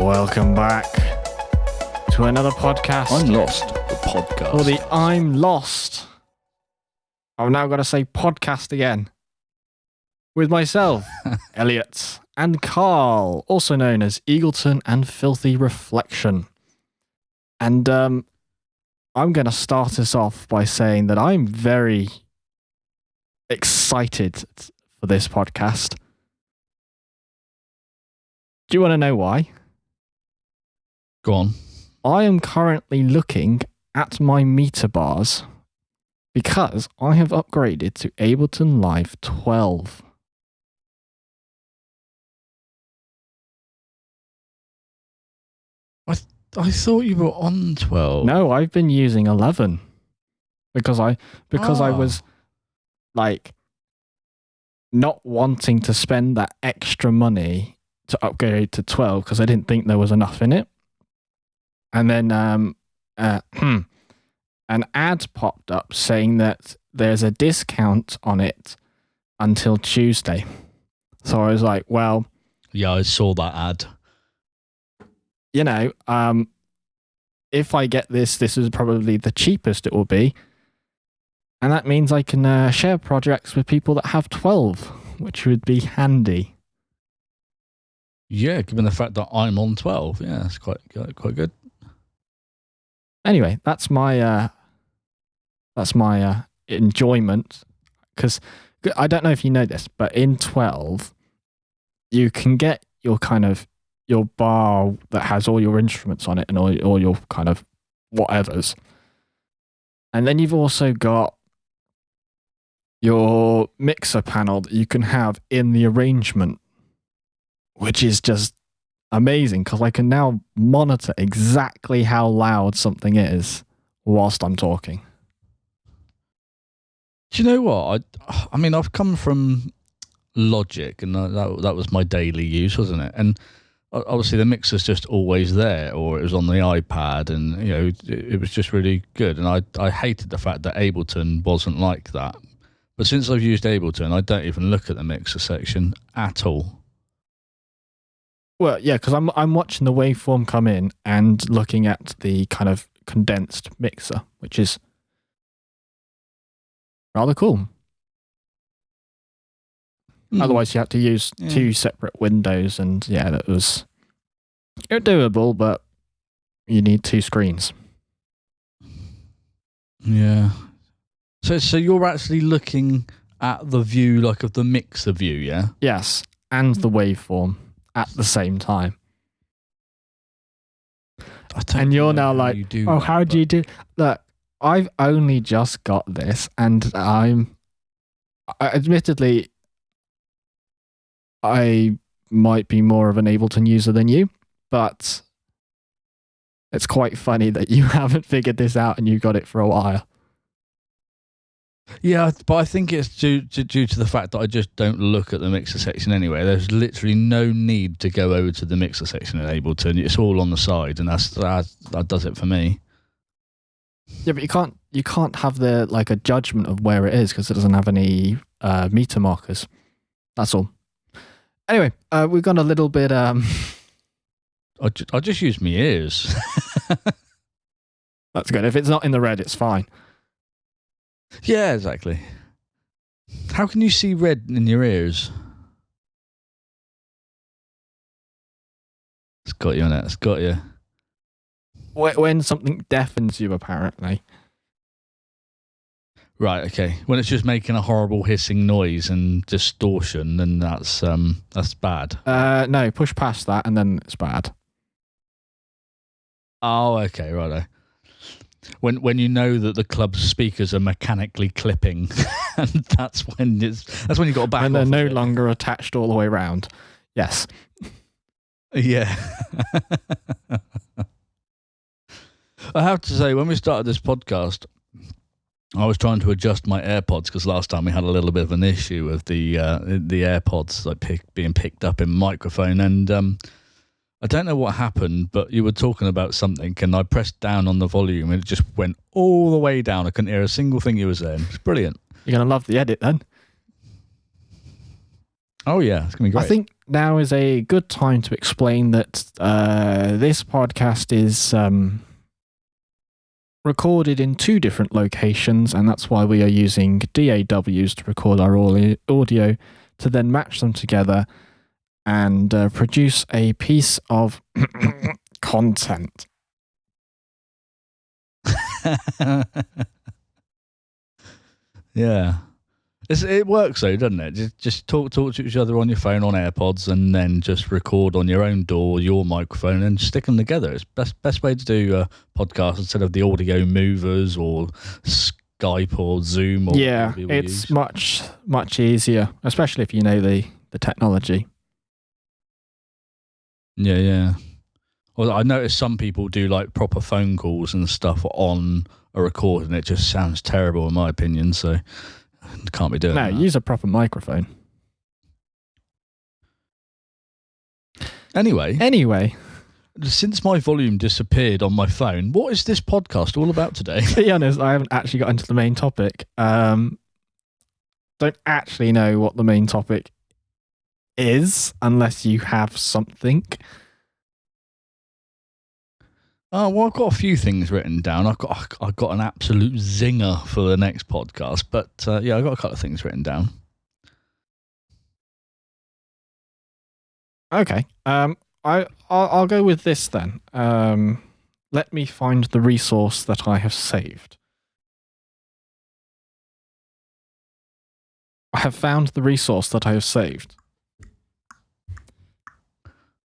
Welcome back to another podcast. I'm Lost, the podcast. Or the I'm Lost. I've now got to say podcast again. With myself, Elliot, and Carl, also known as Eagleton and Filthy Reflection. And I'm going to start us off by saying that I'm very excited for this podcast. Do you want to know why? Go on. I am currently looking at my meter bars because I have upgraded to Ableton Live 12. I thought you were on 12. No, I've been using 11 because I was like not wanting to spend that extra money to upgrade to 12 because I didn't think there was enough in it. And then an ad popped up saying that there's a discount on it until Tuesday. So I was like, well... Yeah, I saw that ad. You know, if I get this is probably the cheapest it will be. And that means I can share projects with people that have 12, which would be handy. Yeah, given the fact that I'm on 12. Yeah, that's quite good. Anyway, that's my enjoyment, because I don't know if you know this, but in 12 you can get your kind of your bar that has all your instruments on it and all your kind of whatevers, and then you've also got your mixer panel that you can have in the arrangement, which is just amazing because I can now monitor exactly how loud something is whilst I'm talking. Do you know what? I mean, I've come from Logic, and that was my daily use, wasn't it? And obviously the mixer's just always there, or it was on the iPad, and you know it was just really good. And I hated the fact that Ableton wasn't like that. But since I've used Ableton, I don't even look at the mixer section at all. Well, yeah, because I'm watching the waveform come in and looking at the kind of condensed mixer, which is rather cool. Otherwise, you have to use two separate windows, and yeah, that was doable, but you need two screens. Yeah. So you're actually looking at the view, like of the mixer view, yeah? Yes, and the waveform at the same time. And you're now like, how do you do? Look, I've only just got this, and admittedly, I might be more of an Ableton user than you, but it's quite funny that you haven't figured this out and you got it for a while. Yeah, but I think it's due to the fact that I just don't look at the mixer section anyway. There's literally no need to go over to the mixer section in Ableton. It's all on the side, and that does it for me. Yeah, but you can't have a judgment of where it is because it doesn't have any meter markers. That's all. Anyway, we've gone a little bit. I just use my ears. That's good. If it's not in the red, it's fine. Yeah, exactly. How can you see red in your ears? It's got you on it. It's got you. When something deafens you, apparently. Right, okay. When it's just making a horrible hissing noise and distortion, then that's bad. No, push past that and then it's bad. Oh, okay, righto. When you know that the club's speakers are mechanically clipping, and that's when you got to back off. And they're no longer attached all the way around. Yes. Yeah. I have to say, when we started this podcast, I was trying to adjust my AirPods because last time we had a little bit of an issue with the AirPods being picked up in microphone, and I don't know what happened, but you were talking about something, and I pressed down on the volume, and it just went all the way down. I couldn't hear a single thing you were saying. It's brilliant. You're gonna love the edit then. Oh yeah, it's gonna be great. I think now is a good time to explain that this podcast is recorded in 2 different locations, and that's why we are using DAWs to record our audio to then match them together and produce a piece of content. Yeah. It works though, doesn't it? Just talk to each other on your phone on AirPods, and then just record on your own DAW, your microphone, and stick them together. It's best way to do a podcast instead of the audio movers or Skype or Zoom. Or yeah, it's much easier, especially if you know the technology. Yeah. Well, I noticed some people do like proper phone calls and stuff on a record, and it just sounds terrible in my opinion. So. Can't be doing that. No, use a proper microphone. Anyway, since my volume disappeared on my phone, what is this podcast all about today? To be honest, I haven't actually got into the main topic. Don't actually know what the main topic is unless you have something. Oh, well, I've got a few things written down. I've got an absolute zinger for the next podcast, but yeah, I've got a couple of things written down. Okay. I'll go with this then. Let me find the resource that I have saved. I have found the resource that I have saved.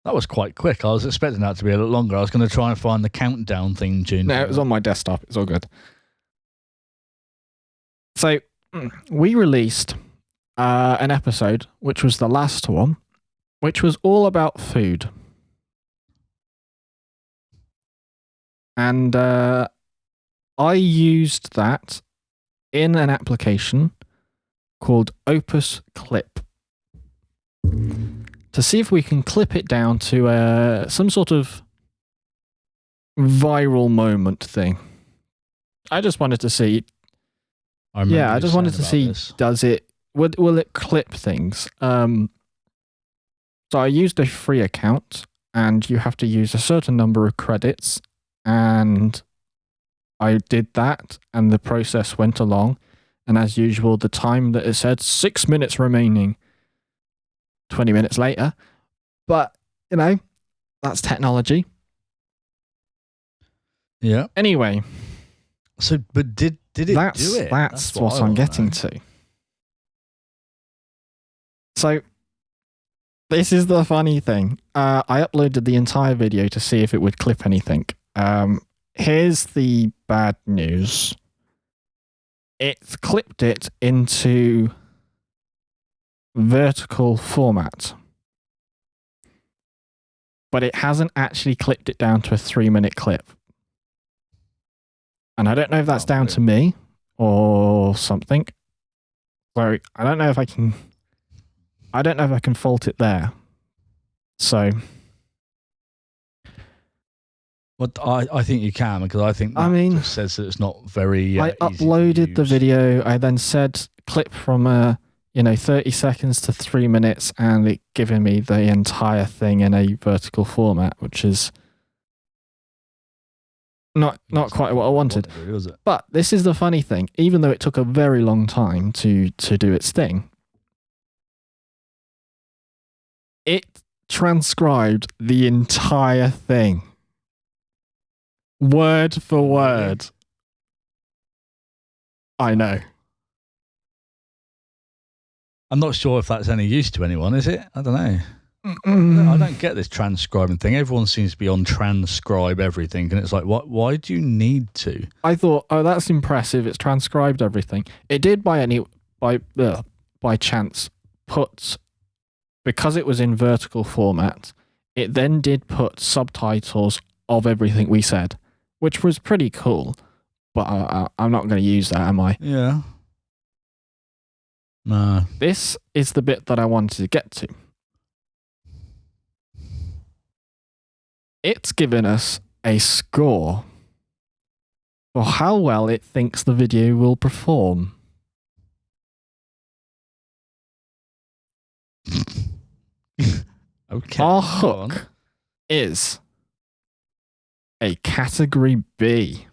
That was quite quick. I was expecting that to be a little longer. I was going to try and find the countdown theme tune. No, it was on my desktop. It's all good. So, we released an episode, which was the last one, which was all about food. And I used that in an application called Opus Clip to see if we can clip it down to some sort of viral moment thing. I just wanted to see. I just wanted to see, will it clip things? So I used a free account, and you have to use a certain number of credits, and I did that, and the process went along, and as usual, the time that it said 6 minutes remaining. 20 minutes later, but that's technology. Yeah. Anyway, so but did it do it? That's what I'm getting to. So this is the funny thing. I uploaded the entire video to see if it would clip anything. Here's the bad news. It's clipped it into vertical format, but it hasn't actually clipped it down to a 3-minute clip. And I don't know if that's down to me or something. So I don't know if I can fault it there. So well, I think you can, because I think that just says that it's not very I uploaded the video. I then said clip from 30 seconds to 3 minutes, and it given me the entire thing in a vertical format, which is not quite what I wanted. But this is the funny thing. Even though it took a very long time to do its thing, it transcribed the entire thing. Word for word. I know. I'm not sure if that's any use to anyone, is it? I don't know. I don't get this transcribing thing. Everyone seems to be on transcribe everything, and it's like, what? Why do you need to? I thought, oh, that's impressive. It's transcribed everything. It did by chance put, because it was in vertical format, it then did put subtitles of everything we said, which was pretty cool. But I'm not going to use that, am I? Yeah. No. This is the bit that I wanted to get to. It's given us a score for how well it thinks the video will perform. Okay. Our go on. hook is a category B.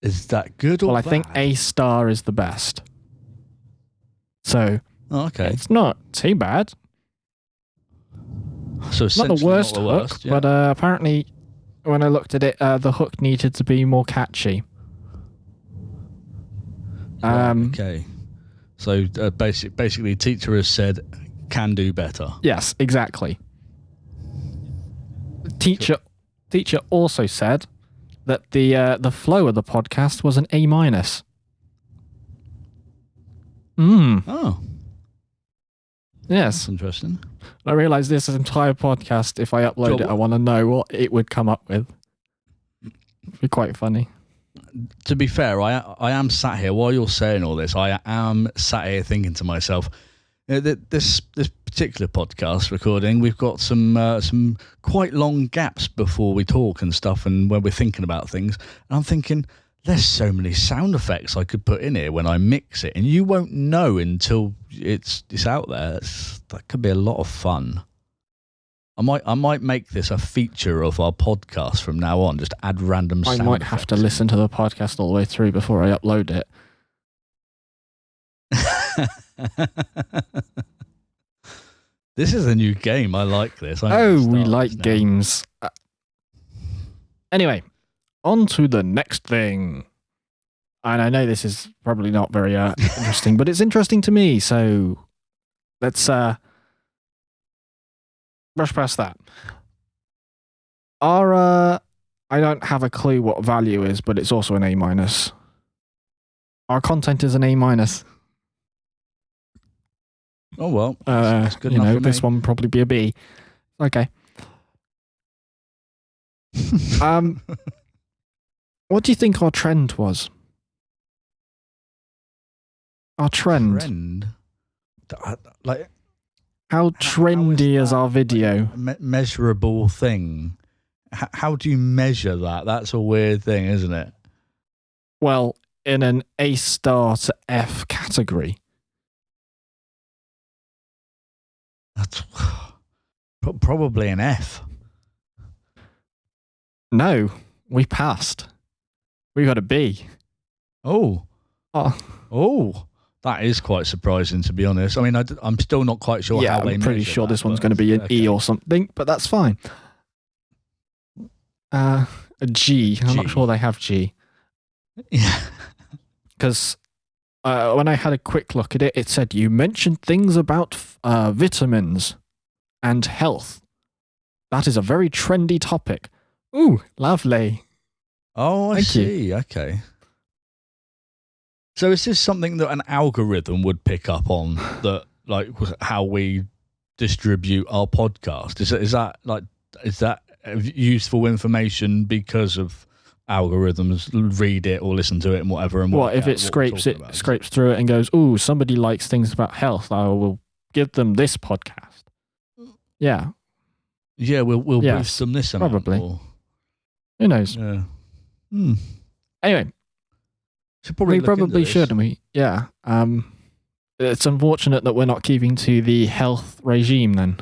Is that good or Well, I bad? think A star is the best. So okay. it's not too bad. So Not the essentially worst not the hook, worst, yeah. but apparently when I looked at it, the hook needed to be more catchy. Right, okay. So basically, teacher has said, can do better. Yes, exactly. Teacher also said that the flow of the podcast was an A minus. Oh, Yes. that's interesting. I realised this entire podcast, if I upload it, I want to know what it would come up with. It'd be quite funny. To be fair, I am sat here while you're saying all this. I am sat here thinking to myself, this particular podcast recording, we've got some quite long gaps before we talk and stuff, and when we're thinking about things. And I'm thinking, there's so many sound effects I could put in here when I mix it, and you won't know until it's out there. That could be a lot of fun. I might make this a feature of our podcast from now on. Just add random sound I might have to listen to the podcast all the way through before I upload it. This is a new game. I like this. We like games. Anyway, on to the next thing. And I know this is probably not very interesting, but it's interesting to me. So let's brush past that. I don't have a clue what value is, but it's also an A minus. Our content is an A minus. Oh well, that's good enough for me. This one would probably be a B. Okay. What do you think our trend was? Our trend. Like, how trendy is our video? Measurable thing. How do you measure that? That's a weird thing, isn't it? Well, in an A star to F category. That's probably an F. No, we passed. We got a B. Oh, that is quite surprising, to be honest. I mean, I'm still not quite sure how they measure. I'm pretty sure this one's going to be an E or something, but that's fine. A G. I'm not sure they have G. Yeah. Because when I had a quick look at it, it said you mentioned things about vitamins and health. That is a very trendy topic. Ooh, lovely. Oh, I see. You. Okay. So is this something that an algorithm would pick up on, that like how we distribute our podcast? Is that useful information because of algorithms read it or listen to it and whatever? And if it scrapes through it and goes, "Ooh, somebody likes things about health. I will give them this podcast." Yeah. Yeah, we'll boost them this amount. Probably. Who knows? Yeah. Anyway. We probably should, and we it's unfortunate that we're not keeping to the health regime then.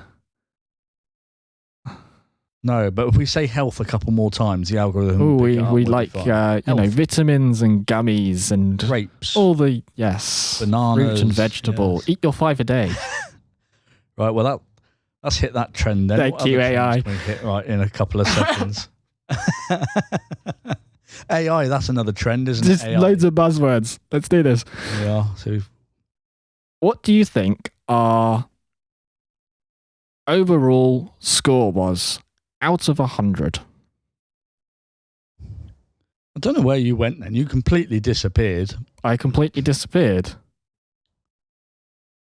No, but if we say health a couple more times, the algorithm. Oh, we like vitamins and gummies and grapes, all the bananas, fruit and vegetable. Eat your 5 a day. Right. Well, let's hit that trend then. Thank you, AI. Can we hit right in a couple of seconds. AI, that's another trend, isn't it? Just loads of buzzwords. Let's do this. Yeah. So, what do you think our overall score was out of 100? I don't know where you went then. You completely disappeared. I completely disappeared.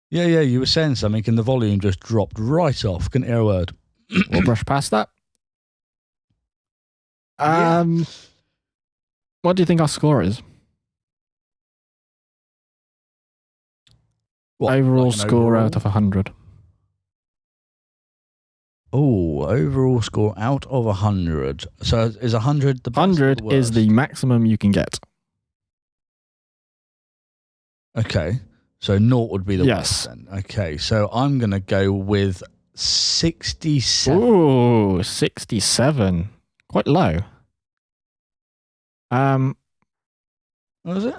Yeah, you were saying something and the volume just dropped right off. Couldn't hear a word. We'll brush past that. What do you think our score is? Overall score out of 100. Oh, overall score out of 100. So is 100 the best? 100 is the maximum you can get. Okay. So 0 would be the Yes. worst then. Okay, so I'm going to go with 67. Ooh, 67. Quite low. What was it?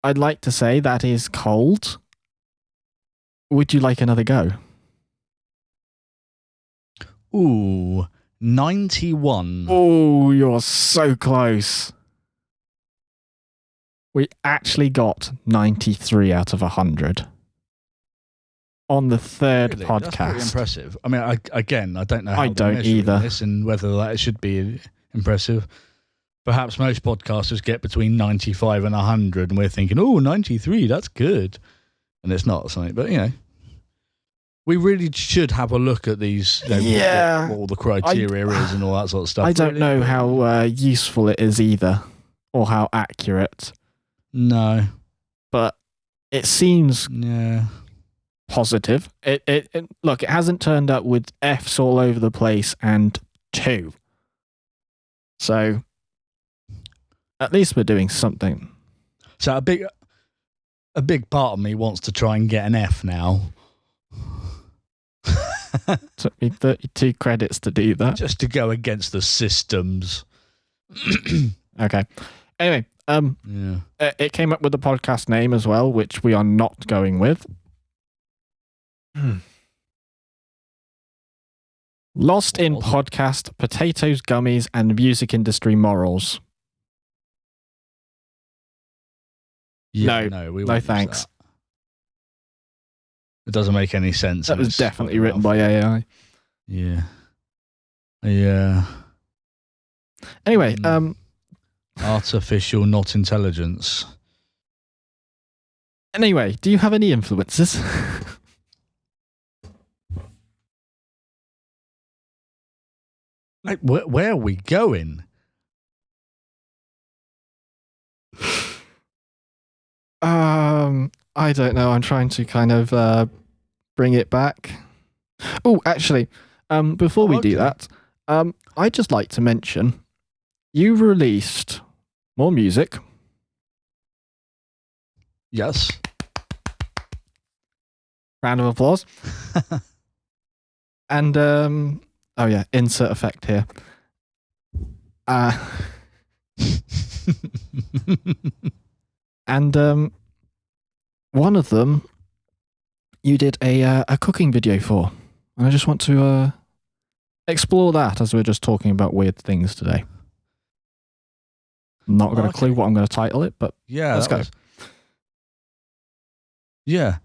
I'd like to say that is cold. Would you like another go? Ooh, 91. Oh, you're so close. We actually got 93 out of 100 on the third Really? podcast. That's pretty impressive. I mean, I don't know how I they're don't measuring either. this and whether that should be impressive. Perhaps most podcasters get between 95 and 100, and we're thinking, oh, 93, that's good. And it's not something, but, we really should have a look at these, what all the criteria is and all that sort of stuff. I don't know how useful it is either, or how accurate. No. But it seems Yeah. positive. It look, it hasn't turned up with Fs all over the place and 2. So at least we're doing something. So a big part of me wants to try and get an F now. Took me 32 credits to do that. Just to go against the systems. Okay. Anyway, it came up with the podcast name as well, which we are not going with. Lost in podcast, potatoes, gummies, and music industry morals. Yeah, no, we no thanks. That. It doesn't make any sense. That was definitely written by AI. Yeah. Yeah. Anyway, artificial, not intelligence. Anyway, do you have any influences? Like, where are we going? I don't know. I'm trying to kind of bring it back. Oh, actually, before we do that, I'd just like to mention you released more music. Yes. Round of applause. And oh yeah, insert effect here. And one of them you did a cooking video for. And I just want to explore that as we're just talking about weird things today. Not got a clue what I'm going to title it, but let's go. Yeah.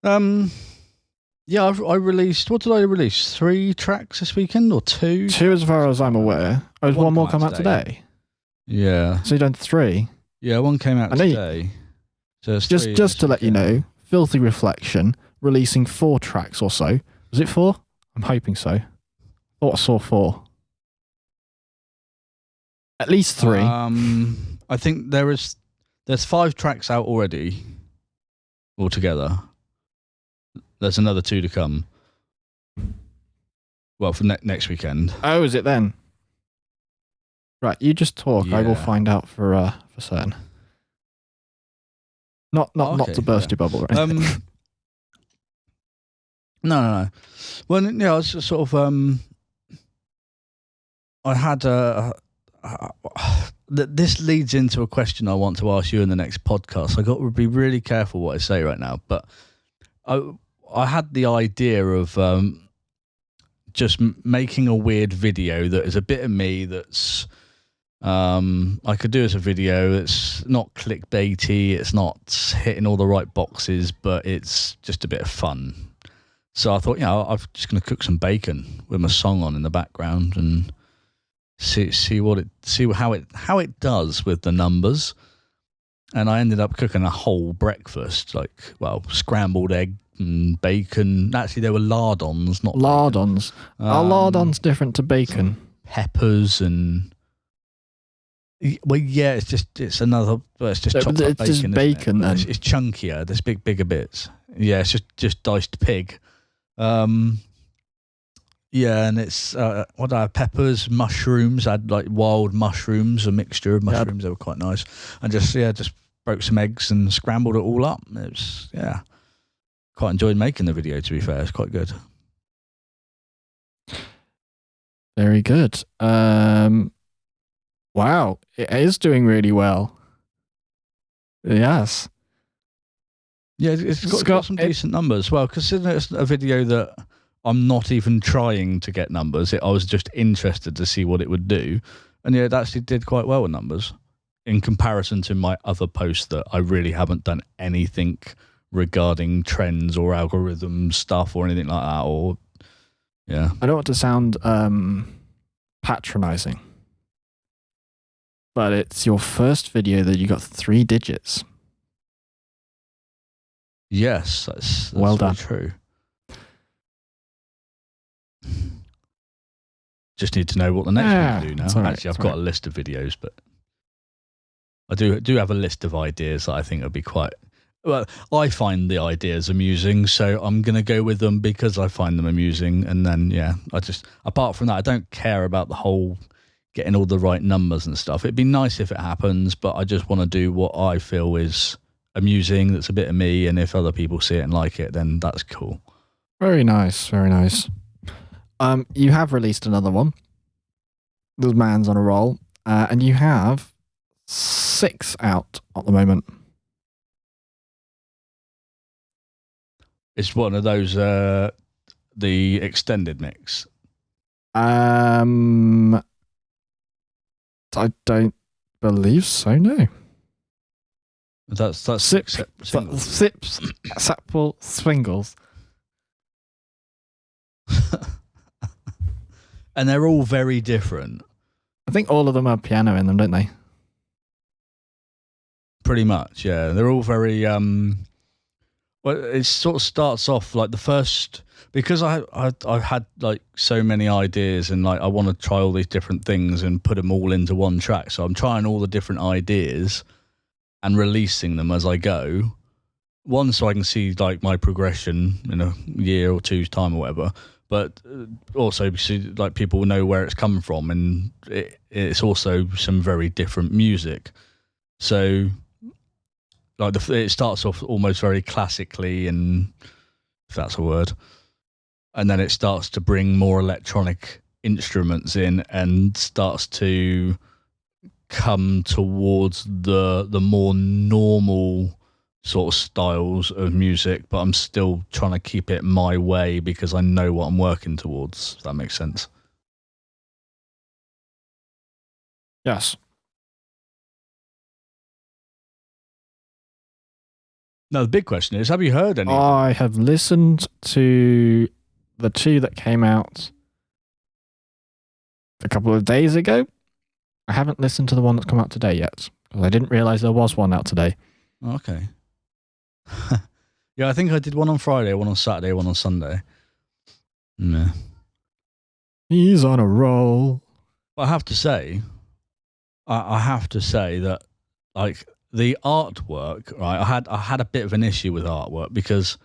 Yeah, I released, what did I release? 3 tracks this weekend or 2? 2 as far as I'm aware. Oh, one more come out today? Yeah. So you done 3? Yeah, one came out today. So just to let you know, Filthy Reflection releasing 4 tracks or so. Was it 4? I'm hoping so. Thought I saw 4. At least 3. I think there's 5 tracks out already altogether. There's another 2 to come. Well, for next weekend. Oh, is it then? Right, you just talk. Yeah. I will find out for certain. Not to burst your bubble or anything. No. Well, yeah, I was just sort of I had this leads into a question I want to ask you in the next podcast. I got to be really careful what I say right now, but I had the idea of just making a weird video that is a bit of me that's I could do as a video. It's not clickbaity, it's not hitting all the right boxes, but it's just a bit of fun. So I thought, I'm just going to cook some bacon with my song on in the background and see how it does with the numbers. And I ended up cooking a whole breakfast, scrambled egg and bacon. Actually, there were lardons, not lardons. Are lardons different to bacon? Peppers and it's just chopped up bacon. Just bacon then. It's chunkier. There's bigger bits. Yeah, it's just diced pig. And it's what I had, peppers, mushrooms. I had like wild mushrooms, a mixture of mushrooms. They were quite nice. And just broke some eggs and scrambled it all up. It was, yeah, quite enjoyed making the video, to be fair. It's quite good. Very good. Wow, it is doing really well. Yes. Yeah, it's got some decent numbers. Well, considering it's a video that I'm not even trying to get numbers, I was just interested to see what it would do. And yeah, it actually did quite well with numbers in comparison to my other posts that I really haven't done anything regarding trends or algorithm stuff or anything like that. Or yeah, I don't want to sound patronizing, but it's your first video that you got 3 digits. Yes, that's well done. True. Just need to know what the next one to do now. Right, actually, I've got a list of videos, but I do have a list of ideas that I think would be quite. Well, I find the ideas amusing, so I'm going to go with them because I find them amusing. And then, yeah, apart from that, I don't care about the whole getting all the right numbers and stuff. It'd be nice if it happens, but I just want to do what I feel is amusing, that's a bit of me, and if other people see it and like it, then that's cool. Very nice, very nice. You have released another one. The man's on a roll, and you have 6 out at the moment. It's one of those the extended mix. I don't believe so. No. That's Sips, Sapple, Swingles. And they're all very different. I think all of them have piano in them, don't they? Pretty much, yeah. They're all very well, it sort of starts off like the first, because I had like so many ideas and like I want to try all these different things and put them all into one track. So I'm trying all the different ideas and releasing them as I go. One, so I can see like my progression in a year or two's time or whatever. But also because like people will know where it's come from, and it's also some very different music. So like it starts off almost very classically, and if that's a word, and then it starts to bring more electronic instruments in and starts to come towards the more normal sort of styles of music, but I'm still trying to keep it my way because I know what I'm working towards, if that makes sense. Yes. Now, the big question is, have you heard any? I have listened to the 2 that came out a couple of days ago. I haven't listened to the one that's come out today yet, because I didn't realize there was one out today. Okay. Yeah, I think I did one on Friday, one on Saturday, one on Sunday. Yeah. He's on a roll. But I have to say that like the artwork, right? I had a bit of an issue with artwork because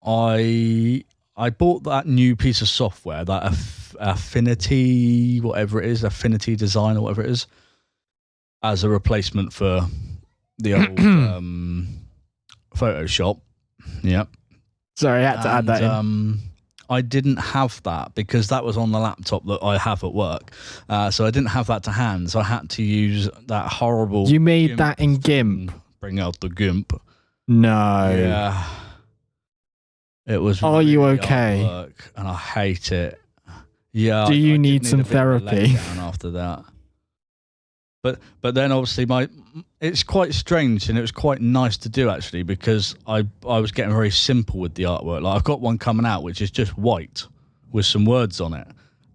I bought that new piece of software, that Affinity, whatever it is, Affinity Design or whatever it is, as a replacement for the old Photoshop. Yep. Sorry, I had to add that in. I didn't have that because that was on the laptop that I have at work. So I didn't have that to hand. So I had to use that horrible... You made that in GIMP? Bring out the GIMP. No. Yeah. It was Are you okay? work, and I hate it. Yeah. Do you I need did some a bit of a therapy? letdown after that. But then obviously it's quite strange, and it was quite nice to do actually, because I was getting very simple with the artwork. Like I've got one coming out which is just white with some words on it,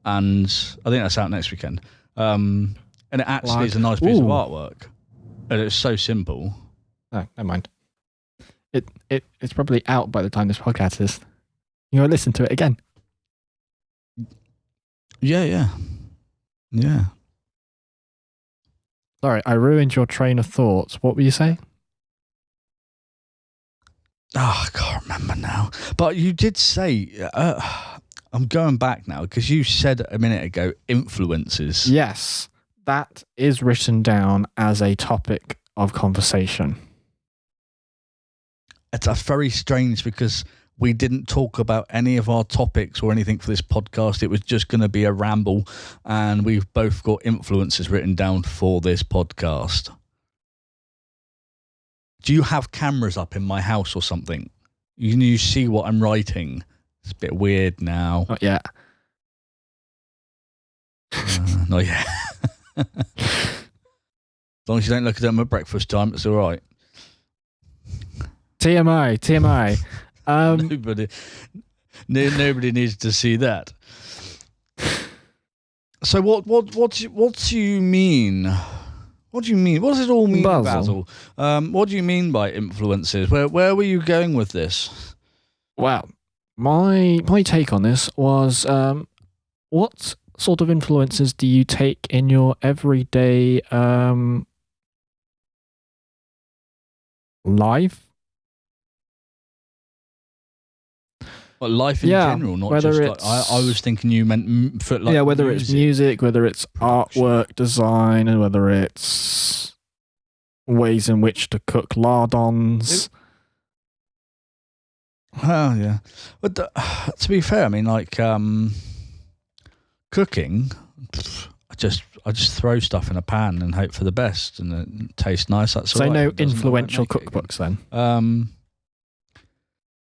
and I think that's out next weekend. And it actually is a nice piece of artwork, and it's so simple. Oh, never mind. It's probably out by the time this podcast is. You want to listen to it again? Yeah. Sorry, I ruined your train of thoughts. What were you saying? Oh, I can't remember now. But you did say, I'm going back now, because you said a minute ago, influences. Yes, that is written down as a topic of conversation. It's very strange because we didn't talk about any of our topics or anything for this podcast. It was just going to be a ramble, and we've both got influences written down for this podcast. Do you have cameras up in my house or something? You see what I'm writing? It's a bit weird now. Not yet. Not yet. As long as you don't look at them at breakfast time, it's all right. TMI. Nobody needs to see that. So what do you mean? What do you mean? What does it all mean, Basil? What do you mean by influences? Where were you going with this? Well, my take on this was, what sort of influences do you take in your everyday life? But life in general, not whether just like, I was thinking you meant for like whether music. it's music, whether it's artwork, design, and whether it's ways in which to cook lardons. Oh yeah, but to be fair, I mean, like cooking, I just throw stuff in a pan and hope for the best, and it tastes nice. That's so all right. no influential cookbooks then.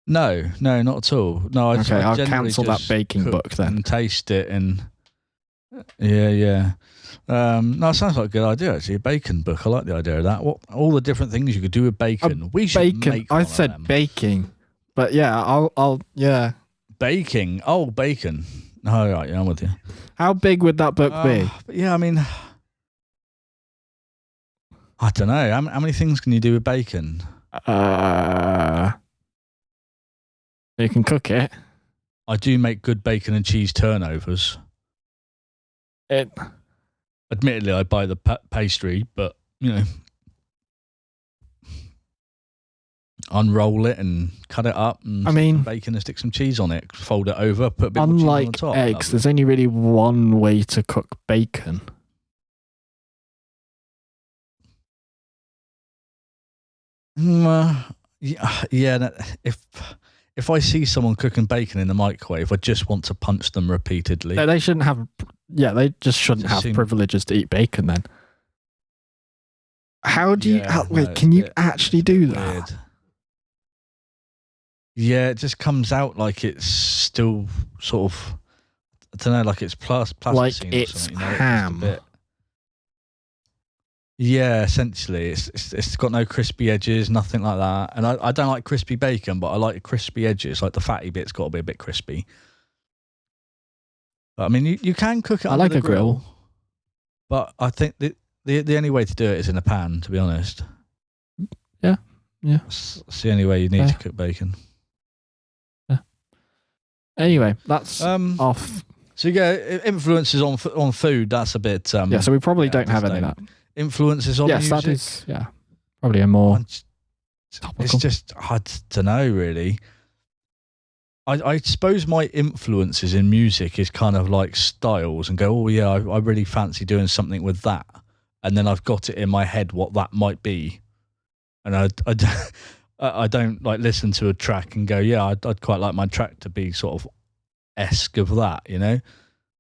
No, not at all. No, I'll cancel that baking book then. And taste it, and yeah. No, it sounds like a good idea actually. A bacon book. I like the idea of that. What all the different things you could do with bacon. We should make one I said of them. baking, but yeah, I'll baking. Oh, bacon. All right, yeah, I'm with you. How big would that book be? But yeah, I mean, I don't know. How many things can you do with bacon? You can cook it. I do make good bacon and cheese turnovers. Admittedly, I buy the pastry, but you know, unroll it and cut it up and stick some bacon and stick some cheese on it. Fold it over, put a bit more cheese on the top. Unlike eggs, there's only really one way to cook bacon. Yeah. If I see someone cooking bacon in the microwave, I just want to punch them repeatedly. They shouldn't have. Yeah, they just shouldn't have privileges to eat bacon. Then, how do you? Wait, can you actually do that? Weird. Yeah, it just comes out like it's still sort of. I don't know, like it's plasticine like or it's something, ham. Yeah, essentially, it's got no crispy edges, nothing like that. And I don't like crispy bacon, but I like crispy edges. Like the fatty bit's got to be a bit crispy. But I mean, you can cook it. I like a grill, but I think the only way to do it is in a pan. To be honest. Yeah. It's the only way you need to cook bacon. Yeah. Anyway, that's off. So you go influences on food. That's a bit. So we probably don't have any of that. Influences on music. Yes, that is probably a more topical. It's just I don't know really. I suppose my influences in music is kind of like styles and go, oh yeah, I really fancy doing something with that, and then I've got it in my head what that might be, and I don't like listen to a track and go, yeah, I'd quite like my track to be sort of esque of that, you know.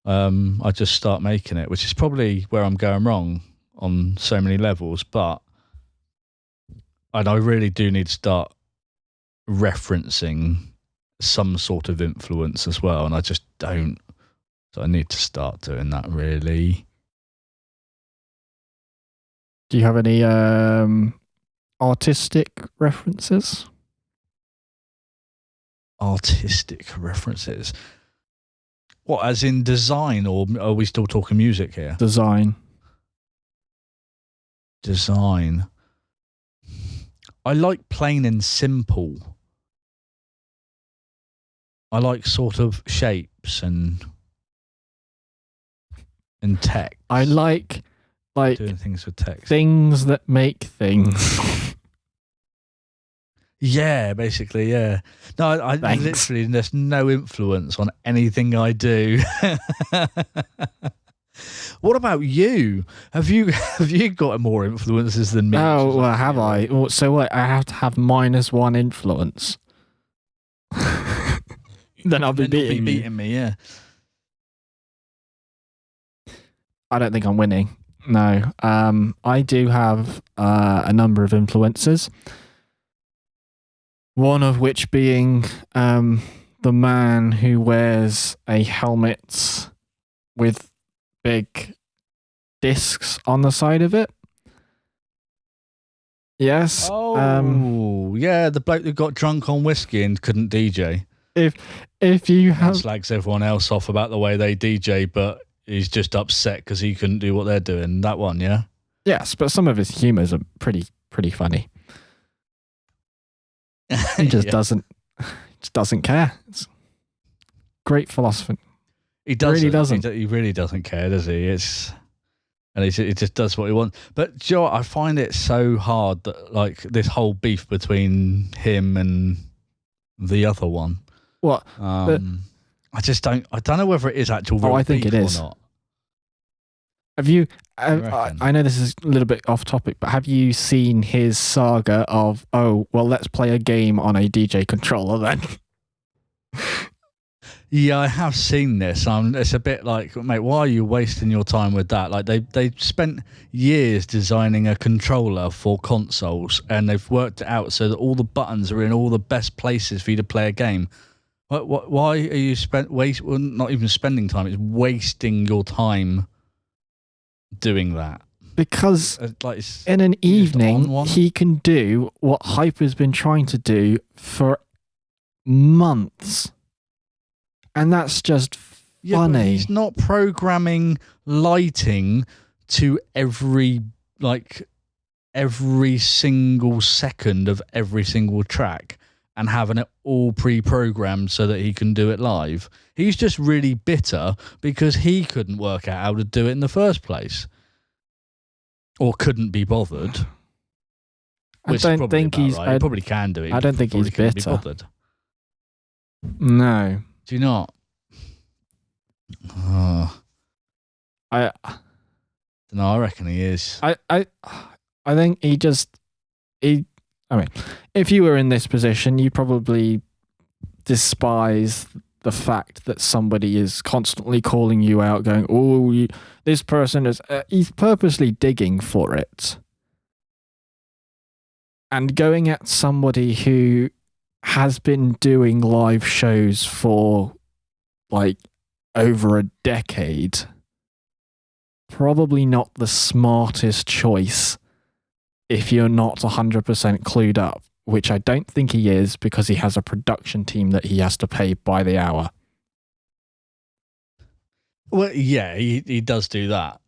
I just start making it, which is probably where I'm going wrong on so many levels, and I really do need to start referencing some sort of influence as well, and I just don't. So I need to start doing that, really. Do you have any artistic references? Artistic references? What, as in design, or are we still talking music here? Design. I like plain and simple. I like sort of shapes and text. I like doing things with text. Things that make things. Yeah, basically, yeah. No, I literally, there's no influence on anything I do. What about you? Have you got more influences than me? Oh, well, have I? So what? I have to have -1 influence. Then I'll be beating me. Yeah. I don't think I'm winning. No. I do have a number of influences. One of which being the man who wears a helmet with big discs on the side of it. Yes. Oh, yeah, the bloke that got drunk on whiskey and couldn't DJ. If you have slags everyone else off about the way they DJ, but he's just upset because he couldn't do what they're doing. That one, yeah. Yes, but some of his humors are pretty funny. He just doesn't care. It's great philosophy. He doesn't. Really doesn't. He really doesn't care, does he? He just does what he wants. But Joe, I find it so hard that like this whole beef between him and the other one. What? I don't know whether it is actual real I think beef it is. or not. Have you? I know this is a little bit off topic, but have you seen his saga of let's play a game on a DJ controller then? Yeah, I have seen this. It's a bit like, mate, why are you wasting your time with that? Like they spent years designing a controller for consoles, and they've worked it out so that all the buttons are in all the best places for you to play a game. Why are you not even spending time? It's wasting your time doing that. Because in an evening, he can do what Hyper's been trying to do for months. And that's just funny. But he's not programming lighting to every single second of every single track and having it all pre-programmed so that he can do it live. He's just really bitter because he couldn't work out how to do it in the first place. Or couldn't be bothered. I don't think he's... Right. He probably can do it. I don't think he's bitter. No. Do you not? Oh. I reckon he is. I think I mean, if you were in this position, you probably despise the fact that somebody is constantly calling you out, going, this person is... he's purposely digging for it. And going at somebody who has been doing live shows for, over a decade, probably not the smartest choice if you're not 100% clued up, which I don't think he is because he has a production team that he has to pay by the hour. Well, yeah, he does do that.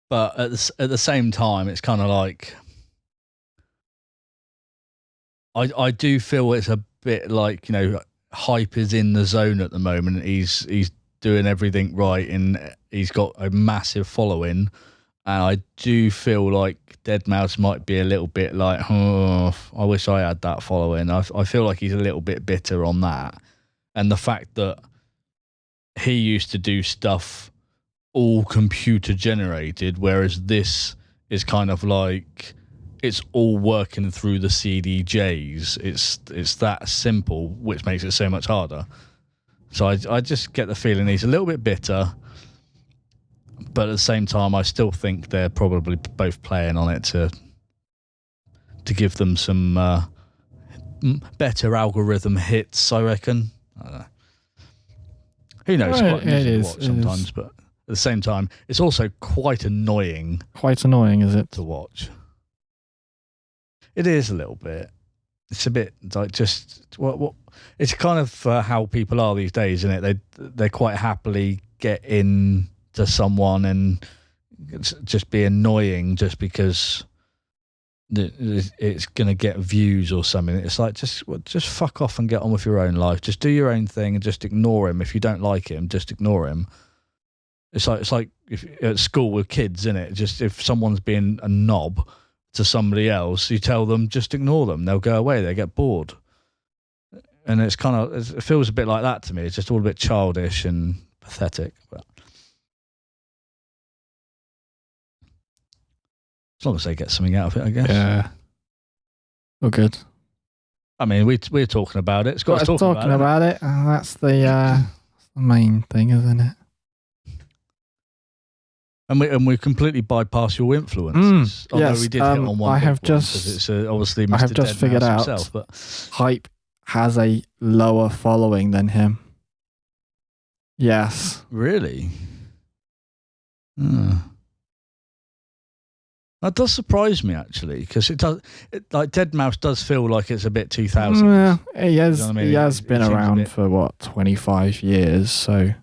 But at the same time, it's kind of like... I do feel it's a bit like, Hype is in the zone at the moment. He's doing everything right and he's got a massive following. And I do feel like Deadmau5 might be a little bit like, I wish I had that following. I feel like he's a little bit bitter on that. And the fact that he used to do stuff all computer generated, whereas this is kind of like it's all working through the CDJs. It's that simple, which makes it so much harder. So I just get the feeling he's a little bit bitter. But at the same time, I still think they're probably both playing on it to give them some better algorithm hits, I reckon. I don't know. Who knows? Well, quite amusing to watch sometimes, but at the same time, it's also quite annoying. Quite annoying, is it? To watch. It is a little bit. It's a bit like just what it's kind of how people are these days, isn't it? They quite happily get in to someone and just be annoying just because it's going to get views or something. It's like just fuck off and get on with your own life. Just do your own thing and just ignore him. If you don't like him, just ignore him. It's like if at school with kids, isn't it? Just if someone's being a knob to somebody else, you tell them just ignore them. They'll go away. They get bored. And it's kind of, it feels a bit like that to me. It's just all a bit childish and pathetic. But As long as they get something out of it, I guess. Yeah. All good. I mean, we're talking about it. Scott's talking about it. That's the main thing, isn't it? And we completely bypass your influences. Although yes, we did hit on one. I have it's obviously Mr. I have just figured out himself, but Hype has a lower following than him. Yes. Really? That does surprise me, actually, because like Deadmau5 does feel like it's a bit 2000s. Yeah, he has. You know what I mean? He has been around for what 25 years, so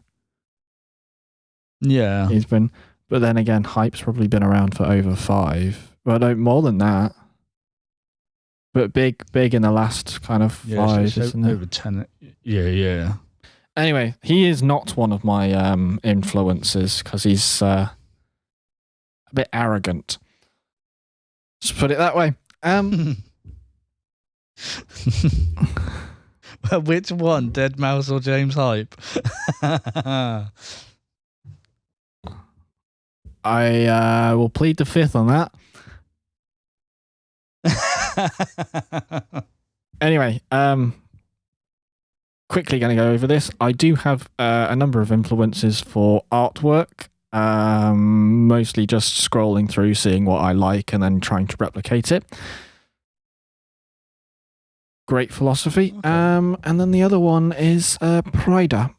yeah, he's been. But then again, Hype's probably been around for over 5. Well, no, more than that. But big in the last kind of 5, so isn't it? Over 10. Yeah. Anyway, he is not one of my influences because he's a bit arrogant. Just put it that way. Well, which one, Deadmau5 or James Hype? I will plead the fifth on that. Anyway, quickly going to go over this. I do have a number of influences for artwork. Mostly just scrolling through, seeing what I like, and then trying to replicate it. Great philosophy. Okay. And then the other one is Prida,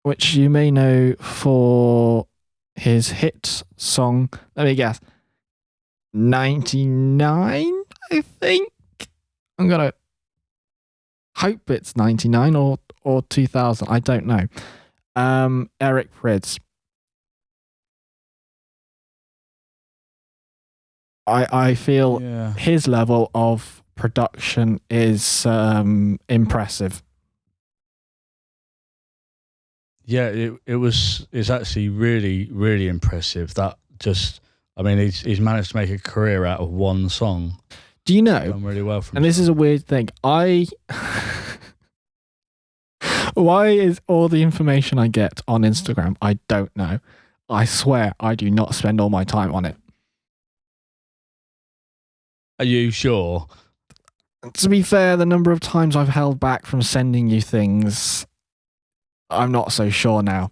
which you may know for his hit song. Let me guess. 99, I think. I'm gonna hope it's 99 or 2000. I don't know. Eric Prydz. I feel his level of production is impressive. Yeah, it's actually really, really impressive. That just, I mean, he's managed to make a career out of one song. Do you know? Done really well from. And this is a weird thing. Why is all the information I get on Instagram? I don't know. I swear I do not spend all my time on it. Are you sure? To be fair, the number of times I've held back from sending you things, I'm not so sure now.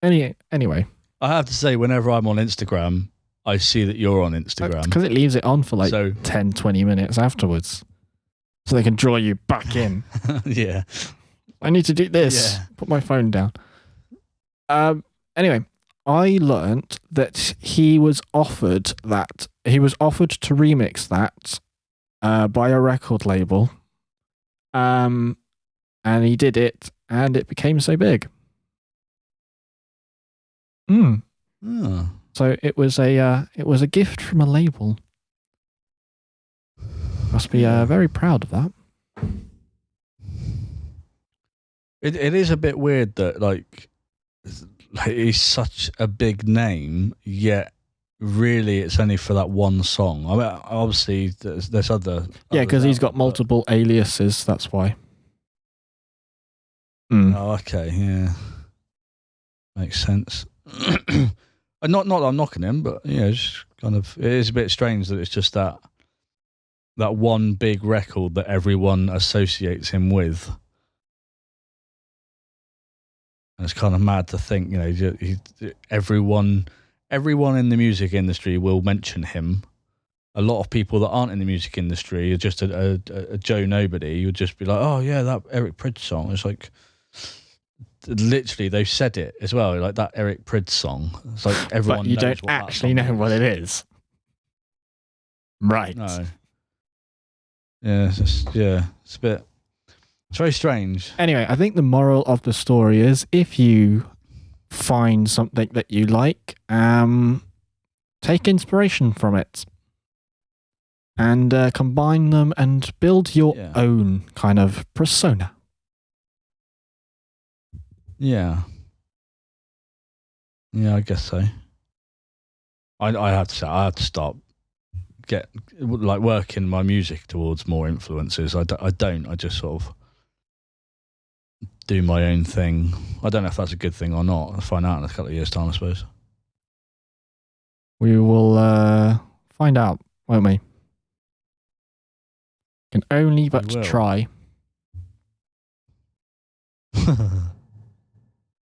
Anyway. I have to say, whenever I'm on Instagram, I see that you're on Instagram. Because it leaves it on for like 10, 20 minutes afterwards. So they can draw you back in. Yeah. I need to do this. Yeah. Put my phone down. Anyway, I learnt that he was offered to remix that by a record label. And he did it, and it became so big. So it was a gift from a label. Must be very proud of that. It is a bit weird that like he's such a big name, yet really it's only for that one song. I mean, obviously there's other. Yeah, because he's got multiple aliases. That's why. Oh, okay, yeah, makes sense. Not that I'm knocking him, but it's kind of, it is a bit strange that it's just that one big record that everyone associates him with. And it's kind of mad to think, everyone in the music industry will mention him. A lot of people that aren't in the music industry are just a Joe Nobody. You'd just be like, oh yeah, that Eric Prydz song. It's like, literally, they've said it as well, like that Eric Prydz song. It's like everyone. But you knows don't actually know what it is, right? No. Yeah, it's a bit. It's very strange. Anyway, I think the moral of the story is if you find something that you like, take inspiration from it and combine them and build your own kind of persona. Yeah. Yeah, I guess so. I have to say, I have to start working my music towards more influences. I don't. I just sort of do my own thing. I don't know if that's a good thing or not. I'll find out in a couple of years' time, I suppose. We will find out, won't we? Can only but try.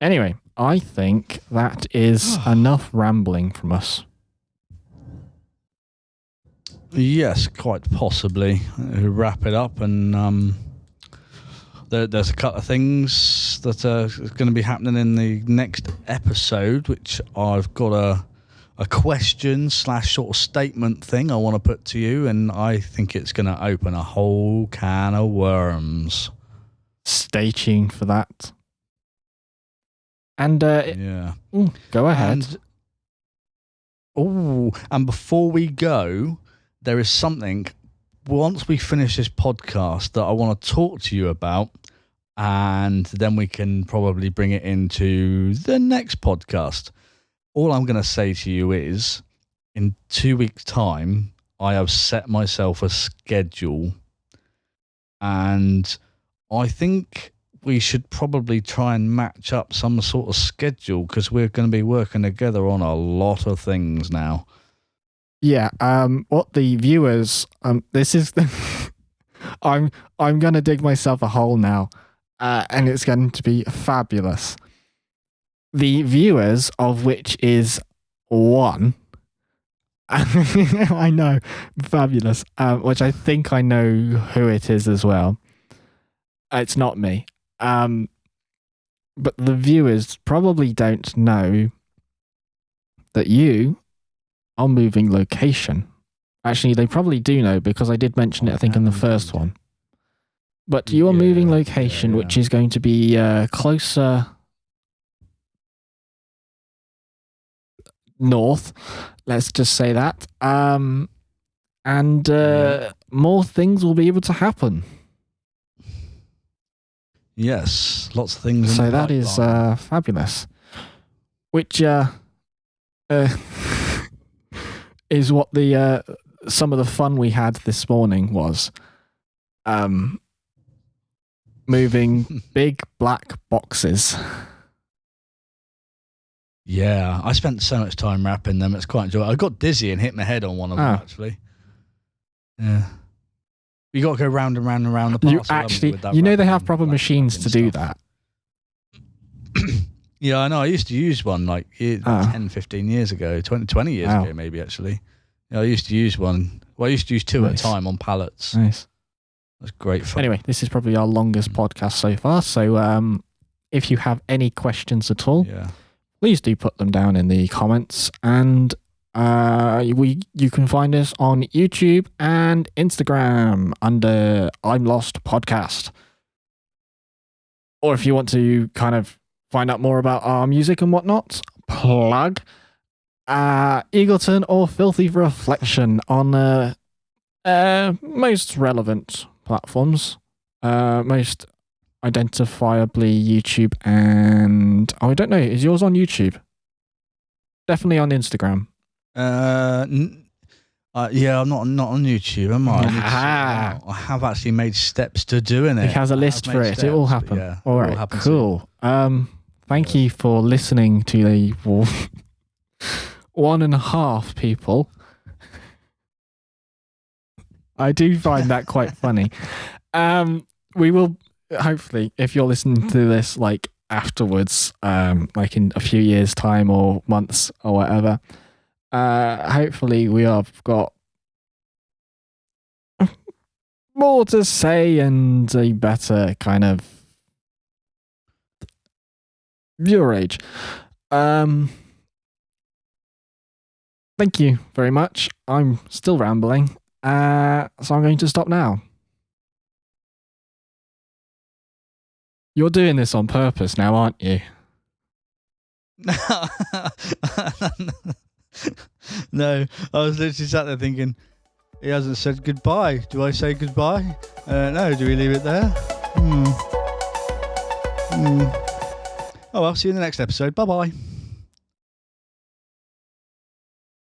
Anyway, I think that is enough rambling from us. Yes, quite possibly. Wrap it up, and there's a couple of things that are going to be happening in the next episode, which I've got a question / sort of statement thing I want to put to you, and I think it's going to open a whole can of worms. Stay tuned for that. And yeah, go ahead. And before we go, there is something once we finish this podcast that I want to talk to you about, and then we can probably bring it into the next podcast. All I'm going to say to you is, in 2 weeks' time, I have set myself a schedule, and I think we should probably try and match up some sort of schedule, because we're going to be working together on a lot of things now. Yeah. What the viewers, this is the I'm going to dig myself a hole now, and it's going to be fabulous. The viewers, of which is one, I know, fabulous, which I think I know who it is as well. It's not me. But the viewers probably don't know that you are moving location. Actually, they probably do know, because I did mention it, I think, in the first one. But you are moving location, which is going to be closer north. Let's just say that. And more things will be able to happen. Yes, lots of things. So that is fabulous. Which is what the some of the fun we had this morning was. Moving big black boxes. Yeah, I spent so much time wrapping them. It's quite enjoyable. I got dizzy and hit my head on one of them, actually. Yeah. You got to go round and round and round the parcel. You know they have proper machines to do that. Yeah, I know. I used to use one like 10, 15 years ago, 20 years ago maybe, actually. Yeah, I used to use one. Well, I used to use two at a time on pallets. Nice. That's great fun. Anyway, this is probably our longest podcast so far. So if you have any questions at all, please do put them down in the comments. And you can find us on YouTube and Instagram under I'm Lost Podcast. Or if you want to kind of find out more about our music and whatnot, plug Eagleton or Filthy Reflection on most relevant platforms, most identifiably YouTube, and I don't know, is yours on YouTube? Definitely on Instagram. Yeah, I'm not on YouTube, am I? I have actually made steps to doing it. He has a list for it. It will happen. Yeah, all right, cool. Thank you for listening to the 1.5 people. I do find that quite funny. We will hopefully, if you're listening to this like afterwards, like in a few years' time or months or whatever, hopefully we have got more to say and a better kind of viewer age. Thank you very much. I'm still rambling. So I'm going to stop now. You're doing this on purpose now, aren't you? No, I was literally sat there thinking, he hasn't said goodbye. Do I say goodbye? No, do we leave it there? Oh well, see you in the next episode. Bye-bye.